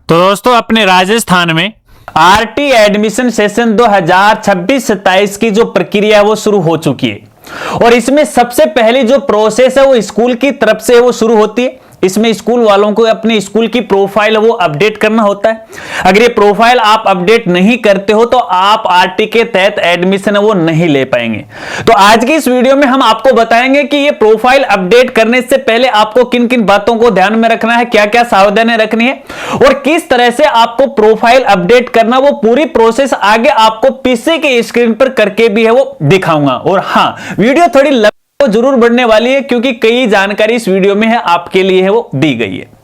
तो दोस्तों अपने राजस्थान में आरटी एडमिशन सेशन 2026-27 की जो प्रक्रिया है वो शुरू हो चुकी है और इसमें सबसे पहली जो प्रोसेस है वो स्कूल की तरफ से वो शुरू होती है। इसमें स्कूल वालों को अपने स्कूल की प्रोफाइल वो अपडेट करना होता है। अगर ये प्रोफाइल आप अपडेट नहीं करते हो तो आप आरटी के तहत एडमिशन वो नहीं ले पाएंगे। तो आज की इस वीडियो में हम आपको बताएंगे कि ये प्रोफाइल अपडेट करने से पहले आपको किन किन बातों को ध्यान में रखना है, क्या क्या सावधानियां रखनी है और किस तरह से आपको प्रोफाइल अपडेट करना, वो पूरी प्रोसेस आगे आपको पीसी की स्क्रीन पर करके भी है वो दिखाऊंगा। और हाँ, वीडियो थोड़ी तो जरूर बढ़ने वाली है क्योंकि कई जानकारी इस वीडियो में है आपके लिए है वो दी गई है।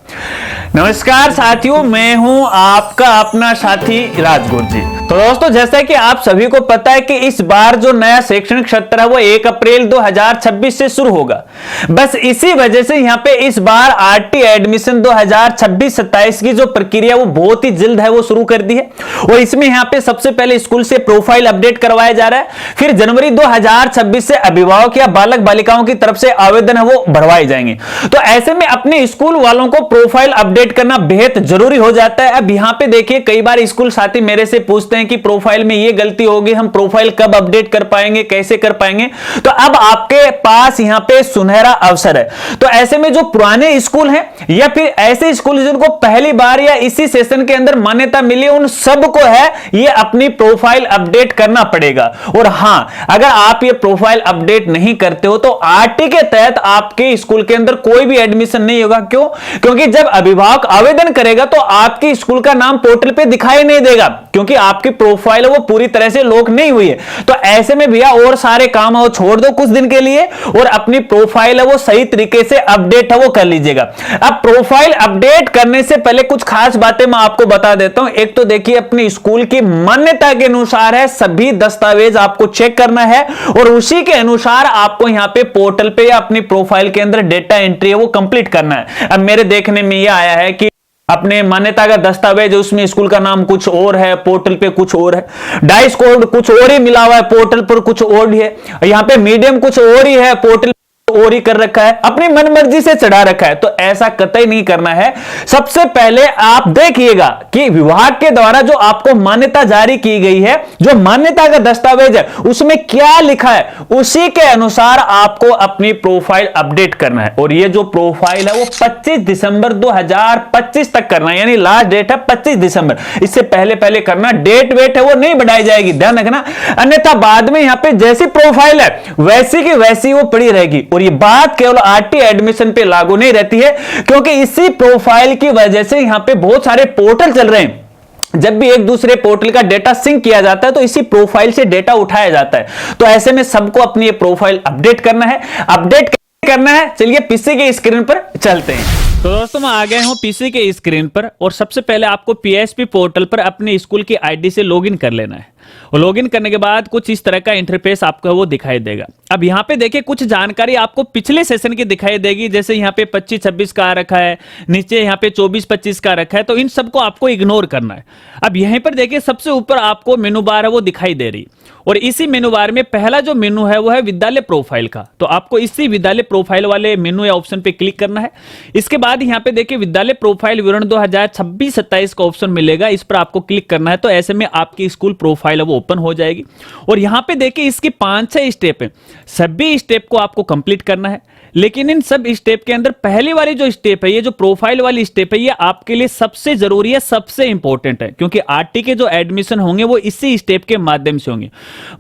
नमस्कार साथियों, मैं हूं आपका अपना साथी राजगुरु जी। तो दोस्तों जैसा कि आप सभी को पता है कि इस बार जो नया शैक्षणिक सत्र है वो 1 अप्रैल 2026 से शुरू होगा। बस इसी वजह से यहाँ पे इस बार आरटी एडमिशन 2026-27 की जो प्रक्रिया वो बहुत ही जल्द है वो शुरू कर दी है और इसमें यहाँ पे सबसे पहले स्कूल से प्रोफाइल अपडेट करवाया जा रहा है। फिर जनवरी 2026 से अभिभावक या बालक बालिकाओं की तरफ से आवेदन है वो भरवाए जाएंगे। तो ऐसे में अपने स्कूल वालों को प्रोफाइल अपडेट करना बेहद जरूरी हो जाता है। अब यहां पे देखिए, कई बार स्कूल साथी मेरे से पूछते हैं कि प्रोफाइल में ये गलती होगी, हम प्रोफाइल कब अपडेट कर पाएंगे, कैसे कर पाएंगे। तो अब आपके पास यहां पे सुनहरा अवसर है। तो ऐसे में जो पुराने स्कूल हैं या फिर ऐसे स्कूल जिनको पहली बार या इसी सेशन के अंदर मान्यता मिली, उन सबको है ये अपनी प्रोफाइल अपडेट करना पड़ेगा। और हां, अगर आप ये प्रोफाइल अपडेट नहीं करते हो तो आरटी के तहत आपके स्कूल के अंदर कोई भी एडमिशन नहीं होगा। क्यों? क्योंकि जब अभिभावक आवेदन करेगा तो आपके स्कूल का नाम पोर्टल पे दिखाई नहीं देगा क्योंकि आपकी प्रोफाइल वो पूरी तरह से लॉक नहीं हुई है। तो ऐसे में भैया और सारे काम वो छोड़ दो कुछ दिन के लिए और अपनी प्रोफाइल है वो सही तरीके से अपडेट है वो कर लीजिएगा। अब प्रोफाइल अपडेट करने से पहले कुछ खास बातें मैं आपको बता देता हूं। एक तो देखिए, अपने स्कूल की मान्यता के अनुसार है सभी दस्तावेज आपको चेक करना है और उसी के अनुसार आपको यहां पे पोर्टल पे या अपनी प्रोफाइल के अंदर डेटा एंट्री है वो कंप्लीट करना है। अब मेरे देखने में यह आया है कि अपने मान्यता का दस्तावेज उसमें स्कूल का नाम कुछ और है, पोर्टल पे कुछ और है, डाइस कोड कुछ और ही मिला हुआ है, पोर्टल पर कुछ और ही है, यहाँ पे मीडियम कुछ और ही है, पोर्टल और ही कर रखा है, अपनी मनमर्जी से चढ़ा रखा है। तो ऐसा कतई नहीं करना है। सबसे पहले आप देखिएगा कि विभाग के द्वारा जो आपको मान्यता जारी की गई है, जो मान्यता का दस्तावेज है उसमें क्या लिखा है, उसी के अनुसार आपको अपनी प्रोफाइल अपडेट करना है। और ये जो प्रोफाइल है वो 25 दिसंबर 2025 तक करना है, यानी लास्ट डेट है 25 दिसंबर। इससे पहले पहले करना, डेट वेट है वो नहीं बढ़ाई जाएगी, ध्यान रखना, अन्यथा बाद में यहां पे जैसी प्रोफाइल है वैसी की वैसी वो पड़ी रहेगी। और ये बात केवल आरटी एडमिशन पे लागू नहीं रहती है क्योंकि इसी प्रोफाइल की वजह से यहां पे बहुत सारे पोर्टल चल रहे हैं। जब भी एक दूसरे पोर्टल का डेटा सिंक किया जाता है तो इसी प्रोफाइल से डेटा उठाया जाता है। तो ऐसे में सबको अपनी ये प्रोफाइल अपडेट करना है। अपडेट करना है, चलिए पीसी के स्क्रीन पर चलते हैं। तो दोस्तों मैं आ गया हूं पीसी के स्क्रीन पर और सबसे पहले आपको पीएसपी पोर्टल पर अपने स्कूल की आईडी से लॉगिन कर लेना है और लॉगिन करने के बाद कुछ इस तरह का इंटरफेस आपको वो दिखाई देगा। अब यहाँ पे देखिए कुछ जानकारी आपको पिछले सेशन की दिखाई देगी, जैसे यहाँ पे 25-26 का रखा है, नीचे यहाँ पे 24-25 का रखा है, तो इन सबको आपको इग्नोर करना है। अब यहीं पर देखिए सबसे ऊपर आपको मेनू बार है वो दिखाई दे रही और इसी मेनू बार में पहला जो मेनू है वो है विद्यालय प्रोफाइल का। तो आपको इसी विद्यालय प्रोफाइल वाले मेनू या ऑप्शन पे क्लिक करना है। इसके बाद यहाँ पे देखिए विद्यालय प्रोफाइल विवरण 2026-27 का ऑप्शन मिलेगा, इस पर आपको क्लिक करना है। तो ऐसे में आपकी स्कूल प्रोफाइल है वो ओपन हो जाएगी और यहाँ पे देखिए इसकी 5-6 स्टेप है, सभी स्टेप को आपको कंप्लीट करना है। लेकिन इन सब स्टेप के अंदर पहली वाली जो स्टेप है, ये जो प्रोफाइल वाली स्टेप है, ये आपके लिए सबसे जरूरी है, सबसे इंपॉर्टेंट है क्योंकि आरटी के जो एडमिशन होंगे वो इसी स्टेप के माध्यम से होंगे।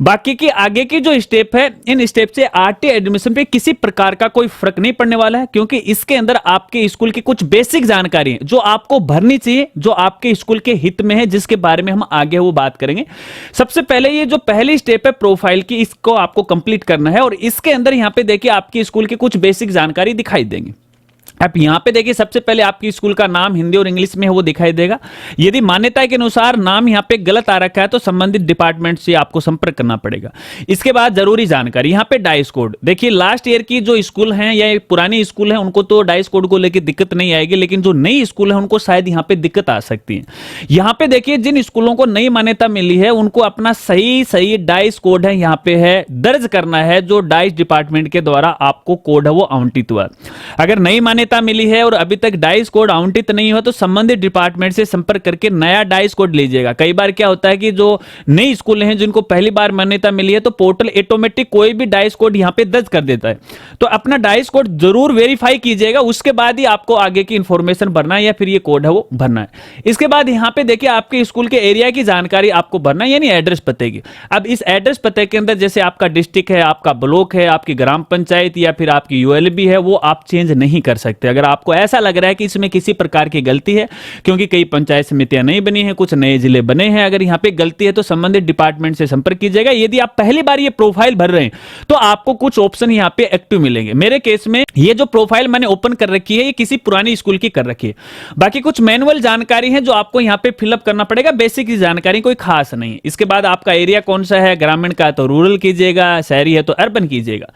बाकी की आगे की जो स्टेप है, इन स्टेप से आरटी एडमिशन पे किसी प्रकार का कोई फर्क नहीं पड़ने वाला है क्योंकि इसके अंदर आपके स्कूल की कुछ बेसिक जानकारी है जो आपको भरनी चाहिए, जो आपके स्कूल के हित में है, जिसके बारे में हम आगे वो बात करेंगे। सबसे पहले ये जो पहली स्टेप है प्रोफाइल की, इसको आपको कंप्लीट करना है और इसके अंदर यहाँ पे देखिए आपकी स्कूल की कुछ बेसिक जानकारी दिखाई देंगी। अब यहां पे देखिए सबसे पहले आपकी स्कूल का नाम हिंदी और इंग्लिश में है वो दिखाई देगा। यदि मान्यता के अनुसार नाम यहां पे गलत आ रखा है तो संबंधित डिपार्टमेंट से आपको संपर्क करना पड़ेगा। इसके बाद जरूरी जानकारी, यहां पे डाइस कोड, देखिए लास्ट ईयर की जो स्कूल हैं या पुरानी स्कूल है उनको तो डाइस कोड को लेकर दिक्कत नहीं आएगी, लेकिन जो नई स्कूल है उनको शायद यहां पे दिक्कत आ सकती है। यहां पे देखिए जिन स्कूलों को नई मान्यता मिली है उनको अपना सही डाइस कोड है यहां पे है दर्ज करना है, जो डाइस डिपार्टमेंट के द्वारा आपको कोड है वो आवंटित हुआ। अगर नई मान्यता मान्यता मिली है और अभी तक डाइस कोड आवंटित नहीं हुआ तो संबंधित डिपार्टमेंट से संपर्क करके नया डाइस कोड लीजिएगा। कई बार क्या होता है कि जो नई स्कूल हैं जिनको पहली बार मान्यता मिली है तो पोर्टल ऑटोमेटिक कोई भी डाइस कोड यहां पे दर्ज कर देता है, तो अपना डाइस कोड जरूर वेरीफाई कीजिएगा, उसके बाद ही आपको आगे की इंफॉर्मेशन भरना है या फिर ये कोड है वो भरना है। इसके बाद यहां पे देखिए आपके स्कूल के एरिया की जानकारी आपको भरना है, यानी एड्रेस पते की। अब इस एड्रेस पते के अंदर जैसे आपका डिस्ट्रिक्ट है, आपका ब्लॉक है, आपकी ग्राम पंचायत या फिर आपकी यूएलबी है, वो आप चेंज नहीं कर सकते। अगर आपको ऐसा लग रहा है कि इसमें किसी प्रकार की गलती है, क्योंकि कई पंचायत समितियां नहीं बनी हैं, कुछ नए जिले बने हैं, अगर यहां पे गलती है तो संबंधित डिपार्टमेंट से संपर्क कीजिएगा। यदि आप पहली बार ये प्रोफाइल भर रहे हैं तो आपको कुछ ऑप्शन यहां पे एक्टिव मिलेंगे। मेरे केस में ये जो प्रोफाइल मैंने ओपन कर रखी है ये किसी पुरानी स्कूल की कर रखी है। बाकी कुछ मैनुअल जानकारी है जो आपको यहां पे फिलअप करना पड़ेगा, बेसिक की जानकारी कोई खास नहीं। इसके बाद आपका एरिया कौन सा है, ग्रामीण का तो रूरल कीजिएगा, शहरी है तो अर्बन कीजिएगा।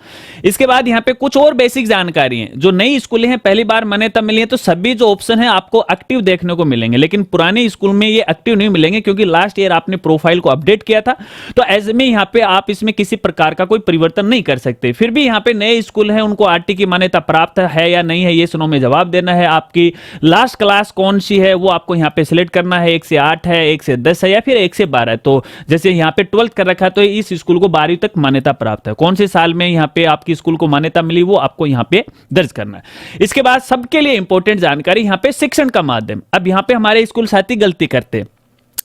इसके बाद यहां पे कुछ और बेसिक जानकारी है। जो नई स्कूलें हैं पहली बार मान्यता मिली है तो सभी जो ऑप्शन है आपको एक्टिव देखने को मिलेंगे, लेकिन पुराने स्कूल में ये एक्टिव नहीं मिलेंगे क्योंकि लास्ट ईयर आपने प्रोफाइल को अपडेट किया था, तो ऐसे में यहां पे आप इसमें किसी प्रकार का कोई परिवर्तन नहीं कर सकते। फिर भी यहां पे नए स्कूल है उनको आरटी की मान्यता प्राप्त है या नहीं है ये सुनो में जवाब देना है। आपकी लास्ट क्लास कौन सी है वो आपको यहां पे सिलेक्ट करना है, 1 से 8 है, 1 से 10 है या फिर 1 से 12 है। तो जैसे यहां पे 12th कर रखा है तो इस स्कूल को 12वीं तक मान्यता प्राप्त है, कौन से साल में यहां पे आपकी स्कूल को मान्यता मिली वो आपको यहां पे दर्ज करना है। इसके बाद सबके लिए इंपॉर्टेंट जानकारी यहां पे शिक्षण का माध्यम। अब यहां पे हमारे स्कूल साथी गलती करते हैं,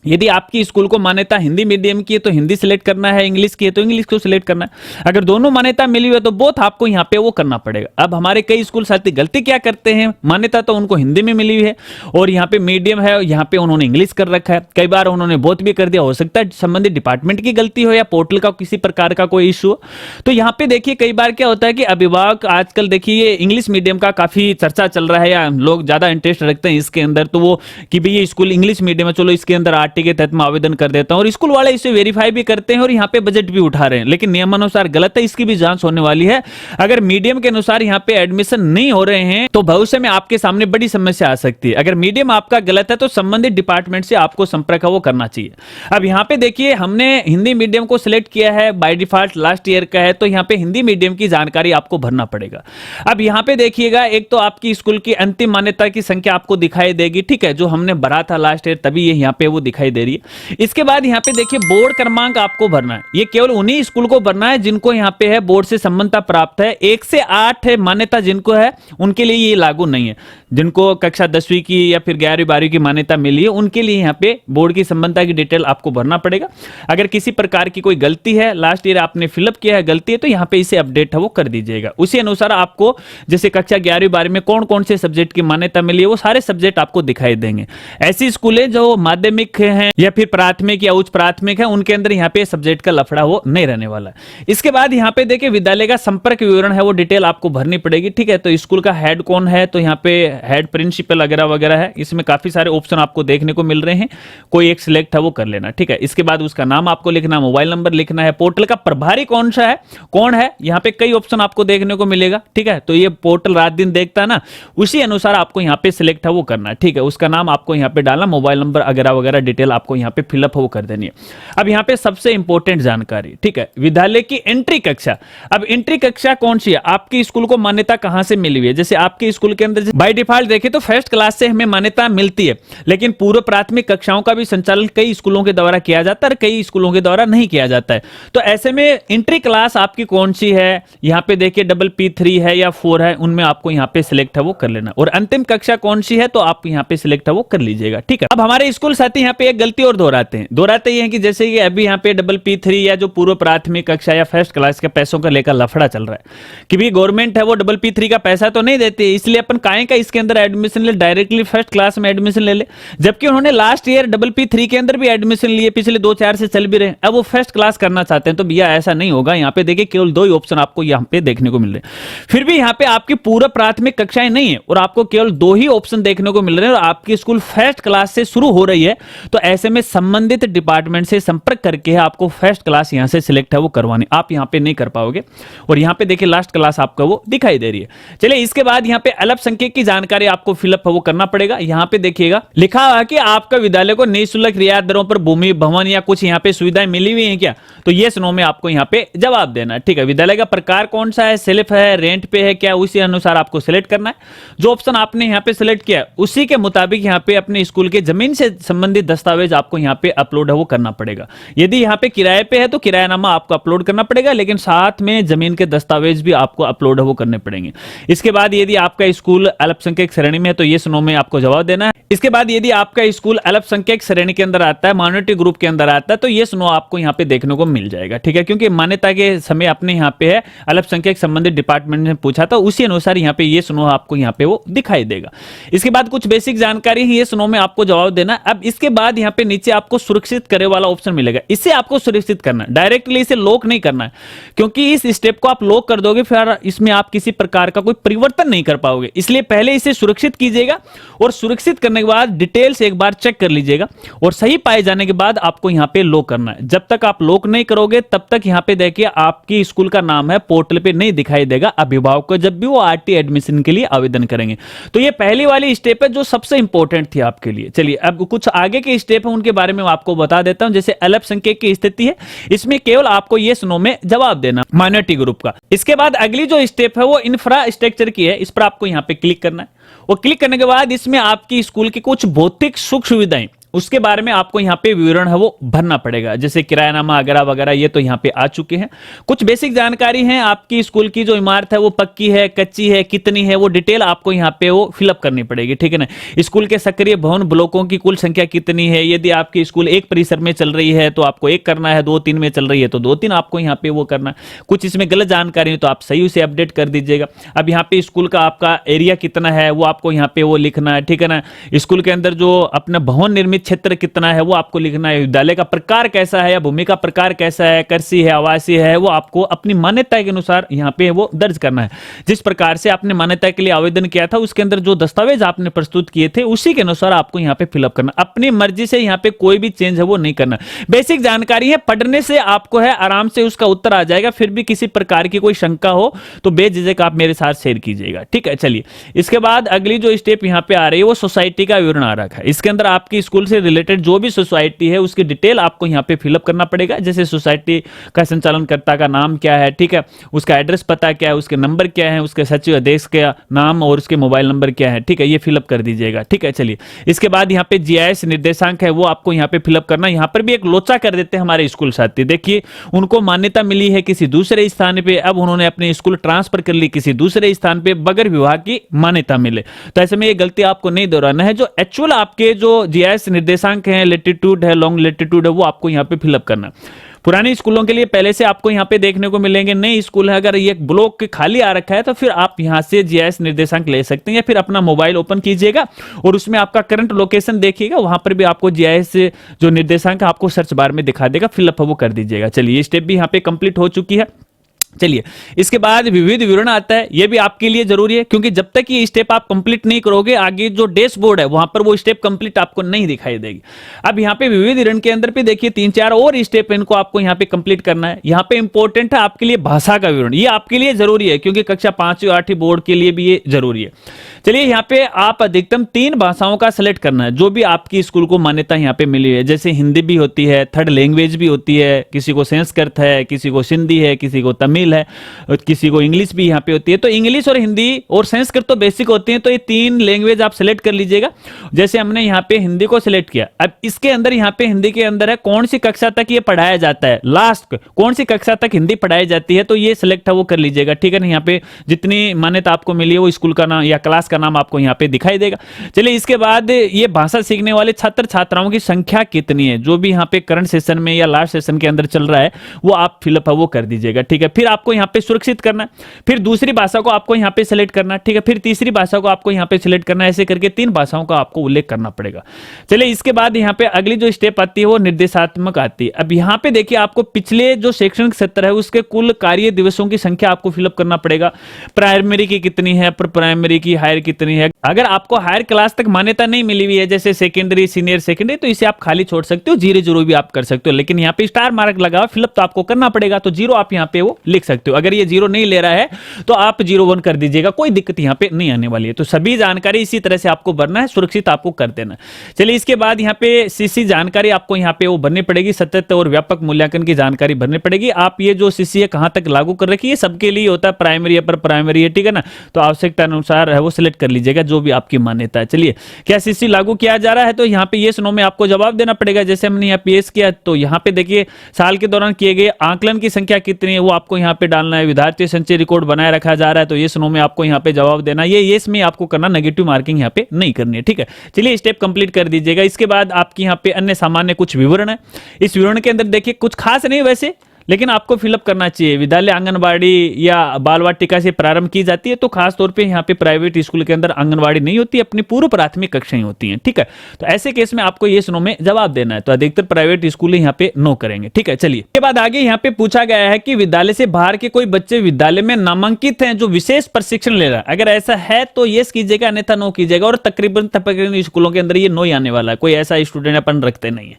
यदि आपकी स्कूल को मान्यता हिंदी मीडियम की है तो हिंदी सिलेक्ट करना है, इंग्लिश की है तो इंग्लिश को सिलेक्ट करना है। अगर दोनों मान्यता मिली हुई है तो बोथ आपको यहां पे वो करना पड़ेगा। अब हमारे कई स्कूल साथी गलती क्या करते हैं, मान्यता तो उनको हिंदी में मिली हुई है और यहां पे मीडियम है, यहां पे उन्होंने इंग्लिश कर रखा है, कई बार उन्होंने बोथ भी कर दिया। हो सकता है संबंधित डिपार्टमेंट की गलती हो या पोर्टल का किसी प्रकार का कोई इशू हो। तो यहां पे देखिए कई बार क्या होता है कि अभिभावक आजकल देखिए इंग्लिश मीडियम का काफी चर्चा चल रहा है या लोग ज्यादा इंटरेस्ट रखते हैं इसके अंदर, तो वो कि भाई ये स्कूल इंग्लिश मीडियम है, चलो इसके अंदर आरटी के तहत में आवेदन कर देता हूं, और स्कूल वाले इसे वेरीफाई भी करते हैं और यहां पे बजट भी उठा रहे हैं, लेकिन नियमानुसार गलत है, इसकी भी जांच होने वाली है। अगर मीडियम के अनुसार यहां पे एडमिशन नहीं हो रहे हैं तो भविष्य में आपके सामने बड़ी समस्या आ सकती है। अगर मीडियम आपका गलत है तो संबंधित डिपार्टमेंट से आपको संपर्क वो करना चाहिए। अब यहां पे देखिए हमने हिंदी मीडियम को सिलेक्ट किया है, बाय डिफॉल्ट लास्ट ईयर का है, तो यहां पे हिंदी मीडियम की जानकारी आपको भरना पड़ेगा। अब यहां पे देखिएगा एक तो आपकी स्कूल की अंतिम मान्यता की संख्या आपको दिखाई देगी, ठीक है, जो हमने भरा था लास्ट ईयर तभी ये यहां पे वो दिखाई दे रही है। इसके बाद यहां पे देखिए बोर्ड क्रमांक आपको भरना है, ये केवल उन्हीं स्कूल को भरना है जिनको यहां पे है बोर्ड से संबंधता प्राप्त है। 1 से 8 है मान्यता जिनको है उनके लिए ये लागू नहीं है, जिनको कक्षा 10वीं की या फिर 11वीं 12वीं की मान्यता मिली है उनके लिए यहां पे बोर्ड की संबंधता की डिटेल आपको भरना पड़ेगा। अगर किसी प्रकार की कोई गलती है, लास्ट ईयर आपने फिलअप किया है गलती है, तो यहां पे इसे अपडेट है वो कर दीजिएगा। उसी अनुसार आपको जैसे कक्षा 11वीं 12वीं में कौन कौन से सब्जेक्ट की मान्यता मिली है वो सारे सब्जेक्ट आपको दिखाई देंगे। ऐसी स्कूलें जो माध्यमिक है या फिर प्राथमिक या उच्च प्राथमिक है उनके अंदर यहाँ पे सब्जेक्ट का लफड़ा वो नहीं रहने वाला है। इसके बाद यहाँ पे देखिए विद्यालय का संपर्क विवरण है वो डिटेल आपको भरनी पड़ेगी, ठीक है। तो स्कूल का हेड कौन है, तो यहाँ पे हेड प्रिंसिपल वगैरह वगैरह है, इसमें काफी सारे ऑप्शन आपको देखने को मिल रहे हैं, कोई एक सिलेक्ट है वो कर लेना, ठीक है। इसके बाद उसका नाम आपको लिखना, मोबाइल नंबर लिखना है, पोर्टल का प्रभारी कौन सा है कौन है, यहाँ पे कई ऑप्शन आपको देखने को मिलेगा, ठीक है। तो ये पोर्टल रात दिन देखता है ना, उसी अनुसार आपको यहाँ पे सिलेक्ट है वो करना है, ठीक है। उसका नाम आपको यहाँ पे डालना, मोबाइल नंबर वगैरह वगैरह डिटेल आपको यहाँ पे फिलअप वो कर देनी है। अब यहाँ पे सबसे इंपॉर्टेंट जानकारी, ठीक है, विद्यालय की एंट्री कक्षा। अब एंट्री कक्षा कौन सी है, आपकी स्कूल को मान्यता कहां से मिली हुई है। जैसे आपके स्कूल के अंदर बाय डिफॉल्ट देखें तो फर्स्ट क्लास से हमें मान्यता मिलती है, लेकिन पूर्व प्राथमिक कक्षाओं का भी संचालन कई स्कूलों के द्वारा किया जाता है और कई स्कूलों के द्वारा नहीं किया जाता है। तो ऐसे में एंट्री क्लास आपकी कौन सी है, यहाँ पे देखिए PPP3 है या 4 है, उनमें आपको यहाँ पे सिलेक्ट है वो कर लेना। और अंतिम कक्षा कौन सी है तो आप यहाँ पे सिलेक्ट है वो कर लीजिएगा, ठीक है। अब हमारे स्कूल साथी यहाँ पे एक गलती और दोहराते हैं कि जैसे कि अभी यहाँ पे PPP3 या जो पूर्व प्राथमिक कक्षा या फर्स्ट क्लास के पैसों का लेकर लफड़ा चल रहा है कि भी गवर्नमेंट है वो PPP3 का पैसा तो नहीं देती, इसलिए अपन काहे का इसके अंदर एडमिशन ले, डायरेक्टली फर्स्ट क्लास में एडमिशन ले ले, जबकि उन्होंने लास्ट ईयर PPP3 के अंदर भी एडमिशन लिए, पिछले 2-4 से चल भी रहे, अब वो फर्स्ट क्लास करना चाहते हैं। तो भैया ऐसा नहीं होगा, यहाँ पे देखिए केवल 2 ही ऑप्शन आपको यहाँ पे देखने को मिल रहे हैं। फिर भी यहाँ पे आपकी पूर्व प्राथमिक कक्षाएं नहीं है और आपको केवल 2 ही ऑप्शन देखने को मिल रहे हैं और आपकी स्कूल फर्स्ट क्लास से शुरू हो रही है, तो ऐसे में संबंधित डिपार्टमेंट से संपर्क करके आपको फर्स्ट क्लास यहां से सिलेक्ट है वो करवानी, आप यहां पे नहीं कर पाओगे। और यहां पे देखिए लास्ट क्लास आपका वो दिखाई दे रही है। चलिए इसके बाद यहां पे अल्पसंख्यक की जानकारी आपको फिलअप वो करना पड़ेगा। यहां पे देखिएगा लिखा हुआ कि आपका विद्यालय को निःशुल्क रियायत दरों पर भूमि, भवन या कुछ यहां पे सुविधाएं मिली हुई हैं क्या, तो यस नो में आपको यहां पे जवाब देना है। ठीक है, विद्यालय का प्रकार कौन सा है, सेल्फ है, रेंट पे है क्या, उसी अनुसार आपको सिलेक्ट करना है। जो ऑप्शन आपने यहां पे सिलेक्ट किया उसी के मुताबिक यहां पे अपने स्कूल के जमीन से संबंधित दस्तावेज आपको यहां पे अपलोड है वो करना पड़ेगा। यदि यहां पे किराए पे है तो किरायानामा आपको अपलोड करना पड़ेगा, लेकिन साथ में जमीन के दस्तावेज भी आपको अपलोड है वो करने पड़ेंगे। इसके बाद यदि आपका स्कूल अल्पसंख्यक श्रेणी में है तो यस नो में आपको जवाब देना है। इसके बाद यदि आपका स्कूल अल्पसंख्यक श्रेणी के अंदर आता है, माइनॉरिटी ग्रुप के अंदर आता है, तो यस नो आपको यहां पे देखने को मिल जाएगा। ठीक है, क्योंकि मान्यता के समय अपने यहां पे है अल्पसंख्यक संबंधित डिपार्टमेंट ने पूछा था, उसी अनुसार यहां पे यस नो आपको यहां पे वो दिखाई देगा। इसके बाद कुछ बेसिक जानकारी है, यस नो में आपको जवाब देना। अब इसके बाद यहां पे नीचे आपको सुरक्षित करे वाला ऑप्शन मिलेगा, इसे आपको सुरक्षित करना है, डायरेक्टली इसे लॉक नहीं करना है, क्योंकि इस स्टेप को आप लॉक कर दोगे फिर इसमें आप किसी प्रकार का कोई परिवर्तन नहीं कर पाओगे। इसलिए पहले इसे सुरक्षित कीजिएगा और सुरक्षित करने के बाद डिटेल से एक बार चेक कर लीजिएगा और सही पाए जाने के बाद आपको यहां पे लॉक करना है। जब तक आप लॉक नहीं करोगे तब तक यहां पे देखिए आपकी स्कूल का नाम है पोर्टल पे नहीं दिखाई देगा अभिभावक को जब भी वो आरटी एडमिशन के लिए आवेदन करेंगे। तो ये पहली वाली स्टेप है जो सबसे इंपॉर्टेंट थी आपके लिए। चलिए अब कुछ आगे के स्टेप है उनके बारे में आपको बता देता हूं। जैसे अल्पसंख्यक की स्थिति है, इसमें केवल आपको यस नो में जवाब देना माइनॉरिटी ग्रुप का। इसके बाद अगली जो स्टेप है वो इंफ्रास्ट्रक्चर की है, इस पर आपको यहां पे क्लिक करना है और क्लिक करने के बाद इसमें आपकी स्कूल की कुछ भौतिक सुख सुविधाएं उसके बारे में आपको यहां पे विवरण है वो भरना पड़ेगा, जैसे किरायानामा वगैरह वगैरह, ये तो यहां पे आ चुके हैं। कुछ बेसिक जानकारी है, आपकी स्कूल की जो इमारत है वो पक्की है, कच्ची है, कितनी है, वो डिटेल आपको यहां पे वो फिलअप करनी पड़ेगी। ठीक है ना, स्कूल के सक्रिय भवन ब्लॉकों की कुल संख्या कितनी है, यदि आपकी स्कूल एक परिसर में चल रही है तो आपको एक करना है, 2-3 में चल रही है तो 2-3 आपको यहाँ पे वो करना है। कुछ इसमें गलत जानकारी है तो आप सही उसे अपडेट कर दीजिएगा। अब यहाँ पे स्कूल का आपका एरिया कितना है वो आपको यहाँ पे वो लिखना है। ठीक है ना, स्कूल के अंदर जो अपना भवन निर्मित क्षेत्र कितना है वो आपको लिखना है। विद्यालय का प्रकार कैसा है या भूमि का प्रकार कैसा है, कृषि है, आवासीय है, वो आपको अपनी मान्यता के अनुसार यहाँ पे वो दर्ज करना है। जिस प्रकार से आपने मान्यता के लिए आवेदन किया था उसके अंदर जो दस्तावेज आपने प्रस्तुत किए थे उसी के अनुसार आपको यहाँ पे फिलअप करना। अपनी मर्जी से यहाँ पे कोई भी चेंज है वो नहीं करना। बेसिक जानकारी है, पढ़ने से आपको है आराम से उसका उत्तर आ जाएगा। फिर भी किसी प्रकार की कोई शंका हो तो बेझिझक आप मेरे साथ शेयर कीजिएगा। ठीक है, चलिए इसके बाद अगली जो स्टेप यहाँ पे आ रही है वो सोसाइटी का विवरण आ रखा है। इसके अंदर आपकी स्कूल से रिलेटेड जो भी सोसाइटी है उसकी डिटेल आपको यहां पे फिलअप करना पड़ेगा, जैसे सोसाइटी का संचालनकर्ता का नाम क्या है, ठीक है, उसका एड्रेस पता क्या है, उसके नंबर क्या है, उसके सचिव अध्यक्ष का नाम और उसके मोबाइल नंबर क्या है। ठीक है, ये फिलअप कर दीजिएगा। ठीक है, चलिए इसके बाद यहाँ पे जीआईएस निर्देशांक है वो आपको यहाँ पे फिलअप करना। यहाँ पर भी एक लोचा कर देते हैं हमारे स्कूल साथी, देखिए उनको मान्यता मिली है किसी दूसरे स्थान पे, अब उन्होंने अपने स्कूल ट्रांसफर कर ली किसी दूसरे स्थान पे बगैर विभाग की मान्यता मिले। तो ऐसे में ये गलती आपको नहीं दोहराना है। जो एक्चुअल आपके जो जीआईएस निर्देशांक है, लेटीट्यूड है, लॉन्ग लेटीट्यूड है, वो आपको यहाँ पे फिलअप करना है। पुराने स्कूलों के लिए पहले से आपको यहाँ पे देखने को मिलेंगे। नए स्कूल है, अगर ये ब्लॉक खाली आ रखा है तो फिर आप यहाँ से जीआईएस निर्देशांक ले सकते हैं, या फिर अपना मोबाइल ओपन कीजिएगा और उसमें आपका करंट लोकेशन देखिएगा, वहां पर भी आपको जीआईएस जो निर्देशांक आपको सर्च बार में दिखा देगा, फिलअप वो कर दीजिएगा। चलिए ये स्टेप भी यहाँ पे कंप्लीट हो चुकी है। चलिए इसके बाद विविध विवरण आता है, यह भी आपके लिए जरूरी है, क्योंकि जब तक ये स्टेप आप कंप्लीट नहीं करोगे आगे जो डैशबोर्ड है वहां पर वो स्टेप कंप्लीट आपको नहीं दिखाई देगी। अब यहाँ पे विविध विवरण के अंदर पे देखिए 3-4 और स्टेप इनको आपको यहाँ पे कंप्लीट करना है। यहाँ पे इंपॉर्टेंट है आपके लिए भाषा का विवरण, ये आपके लिए जरूरी है क्योंकि कक्षा 5वीं 8वीं बोर्ड के लिए भी ये जरूरी है। चलिए यहाँ पे आप अधिकतम 3 भाषाओं का सिलेक्ट करना है जो भी आपकी स्कूल को मान्यता यहाँ पे मिली है, जैसे हिंदी भी होती है, थर्ड लैंग्वेज भी होती है, किसी को संस्कृत है, किसी को सिंधी है, किसी को तमिल है, किसी को इंग्लिश भी यहाँ पे होती है। तो इंग्लिश और हिंदी और संस्कृत तो बेसिक होती है, तो ये 3 लैंग्वेज आप सिलेक्ट कर लीजिएगा। जैसे हमने यहाँ पे हिंदी को सिलेक्ट किया, अब इसके अंदर यहाँ पे हिंदी के अंदर है कौन सी कक्षा तक ये पढ़ाया जाता है, लास्ट कौन सी कक्षा तक हिंदी पढ़ाई जाती है, तो ये सिलेक्ट है वो कर लीजिएगा। ठीक है ना, यहाँ पे जितनी मान्यता आपको मिली है वो स्कूल का नाम या क्लास का नाम आपको यहाँ पे दिखाई देगा। चलिए इसके बाद ये भाषा सीखने वाले छात्र छात्राओं की संख्या कितनी है, जो भी यहाँ पे करंट सेशन में या लास्ट सेशन के अंदर चल रहा है वो आप फिलअप है वो कर दीजिएगा। ठीक है, फिर आपको यहाँ पे सुरक्षित करना है, फिर दूसरी भाषा को आपको यहाँ पे सिलेक्ट करना है। ठीक है, फिर तीसरी भाषा को आपको यहाँ पे सिलेक्ट करना है, ऐसे करके 3 भाषाओं का आपको उल्लेख करना पड़ेगा। चलिए इसके बाद यहाँ पे अगली जो स्टेप आती है वो निर्देशात्मक आती है। अब यहाँ पे देखिए आपको पिछले जो शैक्षणिक सत्र है उसके कुल कार्य दिवसों की संख्या आपको फिलअप करना पड़ेगा। प्राइमरी की कितनी है, प्राइमरी की, हायर कितनी है। अगर आपको हायर क्लास तक मान्यता नहीं मिली हुई है, जैसे सेकेंडरी, सीनियर सेकेंडरी, तो इसे आप खाली छोड़ सकते हो, 0 भी आप कर सकते हो। लेकिन यहाँ पे स्टार मार्क लगा फिलअप तो आपको करना पड़ेगा, तो 0 आप यहाँ पे वो लिख सकते हो। अगर ये 0 नहीं ले रहा है तो आप 0-1 कर दीजिएगा, कोई दिक्कत यहाँ पे नहीं आने वाली है। तो सभी जानकारी इसी तरह से आपको भरना है, सुरक्षित आपको कर देना। चलिए, इसके बाद यहाँ पे सीसी जानकारी आपको यहाँ पे वो भरनी पड़ेगी, सतत और व्यापक मूल्यांकन की जानकारी भरनी पड़ेगी। आप ये जो सीसी है कहां तक लागू कर रखी है, सबके लिए होता है, प्राइमरी, अपर प्राइमरी है, ठीक है ना। तो आवश्यकता अनुसार है वो सिलेक्ट कर लीजिएगा, जो भी आपकी मान्यता है। चलिए, क्या सीसी लागू किया जा रहा है, तो यहाँ पे येस नो में आपको जवाब देना पड़ेगा। जैसे हमने यहाँ पे येस किया, तो यहाँ पे देखिए साल के दौरान किए गए आंकलन की संख्या कितनी है वो आपको यहाँ पे डालना है। विद्यार्थी संचय रिकॉर्ड बनाए रखा जा रहा है, तो येस नो में आपको यहाँ पे जवाब देना। ये येस में आपको करना, नेगेटिव मार्किंग यहाँ पे नहीं करनी है, ठीक है। चलिए, स्टेप कंप्लीट कर दीजिएगा। इसके बाद आपकी यहाँ पे अन्य सामान्य कुछ विवरण है। इस विवरण के अंदर देखिए कुछ खास नहीं वैसे, लेकिन आपको फिलअप करना चाहिए। विद्यालय आंगनबाड़ी या बाल वाटिका से प्रारंभ की जाती है, तो खास तौर पे यहाँ पे प्राइवेट स्कूल के अंदर आंगनबाड़ी नहीं होती, अपनी पूर्व प्राथमिक कक्षाएं होती हैं, ठीक है। तो ऐसे केस में आपको ये नो में जवाब देना है। तो अधिकतर प्राइवेट स्कूल यहाँ पे नो करेंगे, ठीक है। चलिए, इसके बाद आगे यहाँ पे पूछा गया है कि विद्यालय से बाहर के कोई बच्चे विद्यालय में नामांकित हैं जो विशेष प्रशिक्षण ले रहा है। अगर ऐसा है तो यस कीजिएगा, अन्यथा नो कीजिएगा। और तकरीबन स्कूलों के अंदर ये नो ही आने वाला है, कोई ऐसा स्टूडेंट अपन रखते नहीं है,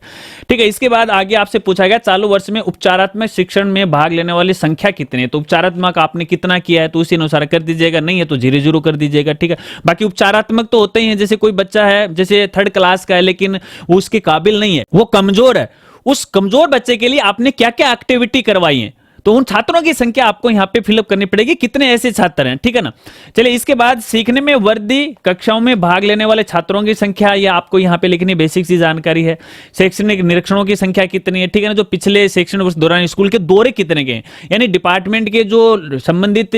ठीक है। इसके बाद आगे आपसे पूछा गया चालू वर्ष में उपचारात्मक शिक्षण में भाग लेने वाली संख्या कितनी है। तो उपचारात्मक आपने कितना किया है तो उसी अनुसार कर दीजिएगा, नहीं है तो 0-0 कर दीजिएगा, ठीक है। बाकी उपचारात्मक तो होते ही हैं, जैसे कोई बच्चा है जैसे 3rd क्लास का है लेकिन वो उसके काबिल नहीं है, वो कमजोर है, उस कमजोर बच्चे के लिए आपने क्या क्या एक्टिविटी करवाई है, तो उन छात्रों की संख्या आपको यहाँ पे फिलअप करनी पड़ेगी, कितने ऐसे छात्र हैं, ठीक है ना। चलिए, इसके बाद सीखने में वर्दी कक्षाओं में भाग लेने वाले छात्रों की संख्या, ये आपको यहाँ पे लिखनी, बेसिक सी जानकारी है। शैक्षणिक निरीक्षणों की संख्या कितनी है, ठीक है ना। जो पिछले शैक्षणिक वर्ष दौरान स्कूल के दौरे कितने गए, यानी डिपार्टमेंट के जो संबंधित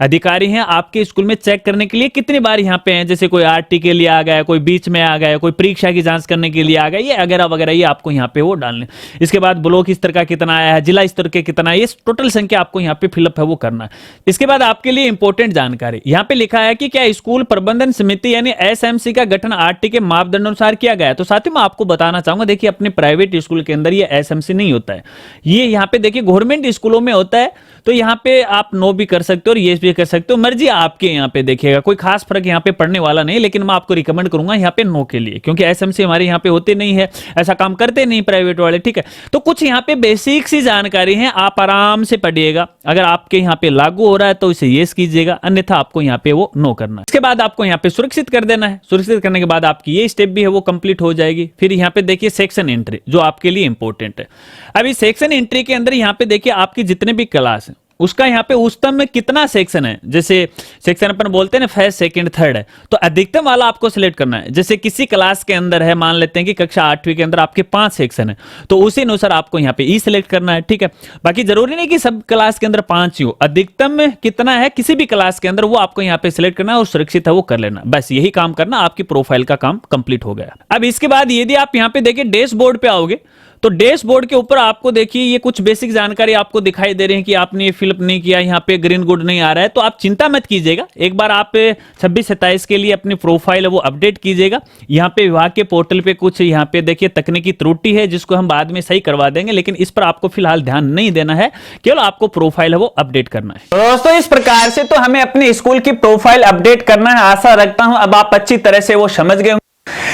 अधिकारी हैं आपके स्कूल में चेक करने के लिए कितनी बार यहाँ पे हैं, जैसे कोई आरटी के लिए आ गया, कोई बीच में आ गया, कोई परीक्षा की जांच करने के लिए आ गया, ये वगैरह वगैरह, ये आपको यहाँ पे वो डालने। इसके बाद ब्लॉक स्तर का कितना आया है, जिला स्तर के कितना है, ये टोटल संख्या आपको यहाँ पे फिलअप है वो करना है। इसके बाद आपके लिए इंपॉर्टेंट जानकारी यहाँ पे लिखा है कि क्या स्कूल प्रबंधन समिति यानी एसएमसी का गठन आरटी के मापदंड अनुसार किया गया है। तो साथ ही मैं आपको बताना चाहूंगा, देखिए अपने प्राइवेट स्कूल के अंदर ये एसएमसी नहीं होता है, ये यहाँ पे देखिए गवर्नमेंट स्कूलों में होता है। तो यहाँ पे आप नो भी कर सकते हो और ये भी कर सकते हो, मर्जी आपके। यहाँ पे देखिएगा कोई खास फर्क यहाँ पे पड़ने वाला नहीं, लेकिन मैं आपको रिकमेंड करूंगा यहाँ पे नो के लिए, क्योंकि एसएमसी हमारे यहाँ पे होते नहीं है, ऐसा काम करते नहीं प्राइवेट वाले, ठीक है। तो कुछ यहाँ पे बेसिक सी जानकारी है, आप आराम से पढ़िएगा। अगर आपके यहाँ पे लागू हो रहा है तो इसे यस कीजिएगा, अन्यथा आपको यहाँ पे वो नो करना है। इसके बाद आपको यहाँ पे सुरक्षित कर देना है। सुरक्षित करने के बाद आपकी ये स्टेप भी है वो कंप्लीट हो जाएगी। फिर यहाँ पे देखिए सेक्शन एंट्री, जो आपके लिए इंपॉर्टेंट है। अभी सेक्शन एंट्री के अंदर यहाँ पे देखिए आपकी जितने भी क्लास है उसका यहाँ पे उच्चतम में कितना सेक्शन है, जैसे सेक्शन अपन बोलते हैं ना फर्स्ट सेकंड थर्ड है, तो अधिकतम वाला आपको सिलेक्ट करना है। जैसे किसी क्लास के अंदर है, मान लेते हैं कि कक्षा 8वीं के अंदर आपके 5 सेक्शन है, तो उसी अनुसार आपको यहाँ पे ई सिलेक्ट करना है, ठीक है। बाकी जरूरी नहीं कि सब क्लास के अंदर 5 ही हो, अधिकतम में कितना है किसी भी क्लास के अंदर वो आपको यहाँ पे सिलेक्ट करना है और सुरक्षित है वो कर लेना। बस यही काम करना, आपकी प्रोफाइल का काम कंप्लीट हो गया। अब इसके बाद यदि आप यहाँ पे देखिए डैशबोर्ड पे आओगे, तो डैशबोर्ड के ऊपर आपको देखिए ये कुछ बेसिक जानकारी आपको दिखाई दे रही है कि आपने ये फिलअप नहीं किया, यहाँ पे ग्रीन गुड नहीं आ रहा है, तो आप चिंता मत कीजिएगा। एक बार आप 26-27 के लिए अपनी प्रोफाइल है वो अपडेट कीजिएगा। यहाँ पे विभाग के पोर्टल पे कुछ यहाँ पे देखिए तकनीकी त्रुटि है, जिसको हम बाद में सही करवा देंगे, लेकिन इस पर आपको फिलहाल ध्यान नहीं देना है, केवल आपको प्रोफाइल है वो अपडेट करना है। दोस्तों, इस प्रकार से तो हमें अपने स्कूल की प्रोफाइल अपडेट करना है। आशा रखता हूं अब आप अच्छी तरह से वो समझ गए।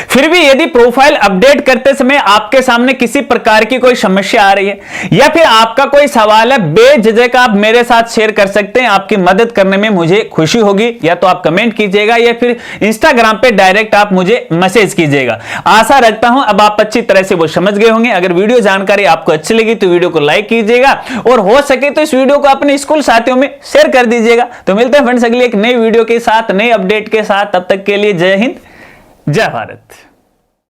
फिर भी यदि प्रोफाइल अपडेट करते समय आपके सामने किसी प्रकार की कोई समस्या आ रही है या फिर आपका कोई सवाल है, बेझिझक आप मेरे साथ शेयर कर सकते हैं। आपकी मदद करने में मुझे खुशी होगी। या तो आप कमेंट कीजिएगा या फिर इंस्टाग्राम पे डायरेक्ट आप मुझे मैसेज कीजिएगा। आशा रखता हूं अब आप अच्छी तरह से वो समझ गए होंगे। अगर वीडियो जानकारी आपको अच्छी लगी तो वीडियो को लाइक कीजिएगा और हो सके तो इस वीडियो को अपने स्कूल साथियों में शेयर कर दीजिएगा। तो मिलते हैं फ्रेंड्स अगली एक नई वीडियो के साथ, नई अपडेट के साथ। तब तक के लिए जय हिंद, जय भारत।